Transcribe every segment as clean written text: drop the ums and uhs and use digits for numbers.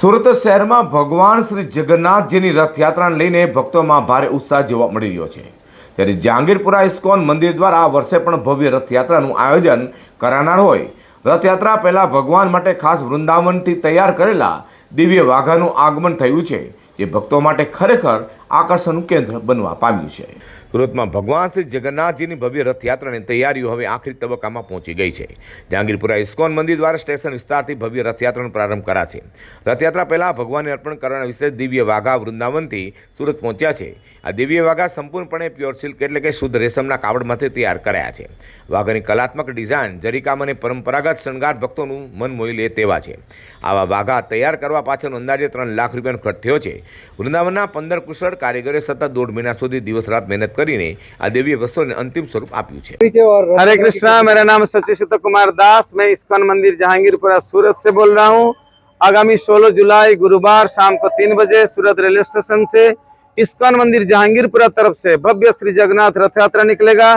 સુરત શહેરમાં ભગવાન શ્રી જગન્નાથજીની રથયાત્રાને લઈને ભક્તોમાં ભારે ઉત્સાહ જોવા મળી રહ્યો છે। ત્યારે જહાંગીરપુરા ઇસ્કોન મંદિર દ્વારા આ વર્ષે પણ ભવ્ય રથયાત્રાનું આયોજન કરાનાર હોય। રથયાત્રા પહેલા ભગવાન માટે ખાસ વૃંદાવનથી તૈયાર કરેલા દિવ્ય વાઘાનું આગમન થયું છે, જે ભક્તો માટે ખરેખર આકર્ષણનું કેન્દ્ર બનવા પામ્યું છે। સુરતમાં ભગવાન શ્રી જગન્નાથજીની ભવ્ય રથયાત્રાની તૈયારીઓ હવે આખરી તબક્કામાં પહોંચી ગઈ છે। જહાંગીરપુરા ઇસ્કોન મંદિર દ્વારા સ્ટેશન વિસ્તારથી ભવ્ય રથયાત્રાનો પ્રારંભ કરાશે। રથયાત્રા પહેલાં ભગવાનને અર્પણ કરવાના વિશેષ દિવ્ય વાઘા વૃંદાવનથી સુરત પહોંચ્યા છે। આ દિવ્ય વાઘા સંપૂર્ણપણે પ્યોર સિલ્ક એટલે કે શુદ્ધ રેશમના કાપડમાંથી તૈયાર કરાયા છે। વાઘાની કલાત્મક ડિઝાઇન, જરીકામ અને પરંપરાગત શણગાર ભક્તોનું મન મોહી લે તેવા છે। આવા વાઘા તૈયાર કરવા પાછળ અંદાજે 3 લાખ રૂપિયાનો ખર્ચ થયો છે। વૃંદાવનના 15 કુશળ કારીગરોએ સતત 1.5 મહિના સુધી દિવસ રાત મહેનત કરીને આ दिव्य वस्तुओं ने अंतिम स्वरूप आप्યું છે। हरे कृष्णा, मेरा नाम सचिशित कुमार दास, मैं इस्कॉन मंदिर जहांगीरपुरा सूरत से बोल रहा हूँ। आगामी 16 जुलाई गुरुवार शाम को 3 बजे सूरत रेलवे स्टेशन से इस्कॉन मंदिर जहांगीरपुरा तरफ से भव्य श्री जगन्नाथ रथ यात्रा निकलेगा,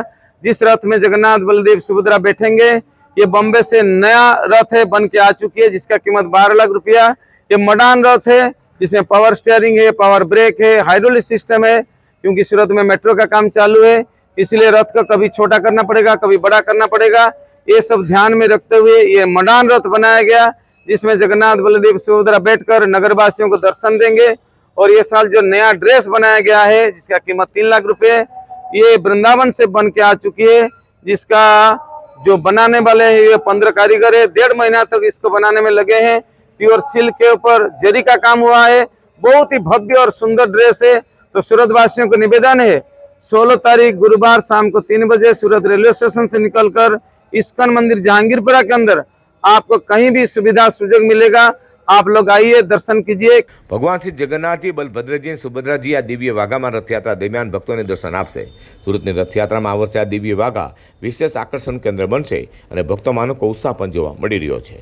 जिस रथ में जगन्नाथ बलदेव सुभद्रा बैठेंगे। ये बॉम्बे से नया रथ है, बन के आ चुकी है, जिसका कीमत 12 लाख रुपया। ये मॉडर्न रथ है, जिसमें पावर स्टीयरिंग है, पावर ब्रेक है, हाइड्रोलिक सिस्टम है, क्योंकि सूरत में मेट्रो का काम चालू है, इसलिए रथ को कभी छोटा करना पड़ेगा, कभी बड़ा करना पड़ेगा। ये सब ध्यान में रखते हुए ये मॉडर्न रथ बनाया गया, जिसमें जगन्नाथ बलदेव सुभद्रा बैठकर नगरवासियों को दर्शन देंगे। और ये साल जो नया ड्रेस बनाया गया है, जिसका कीमत 3 लाख रुपए, ये वृंदावन से बन के आ चुकी है, जिसका जो बनाने वाले हैं ये 15 कारीगर है। 1.5 महीना तक इसको बनाने में लगे हैं। प्योर सिल्क के ऊपर जरी का काम हुआ है, बहुत ही भव्य और सुंदर ड्रेस है। तो सूरत वासियों को निवेदन है, 16 तारीख गुरुवार शाम को 3 बजे सूरत रेलवे स्टेशन से निकलकर इस्कॉन मंदिर जहांगीरपुरा के अंदर आपको कहीं भी सुविधा सुजोग मिलेगा। आप लोग आइए, दर्शन कीजिए। भगवान श्री जगन्नाथजी, बलभद्रजी, सुभद्राजी आ दिव्य वाघाમાં રથયાત્રા દરમિયાન ભક્તોને દર્શન આપશે। સુરતની રથયાત્રામાં આ વર્ષે આ દિવ્ય વાઘા વિશેષ આકર્ષણ કેન્દ્ર બનશે અને ભક્તોમાં અનોખો ઉત્સાહ પણ જોવા મળી રહ્યો છે।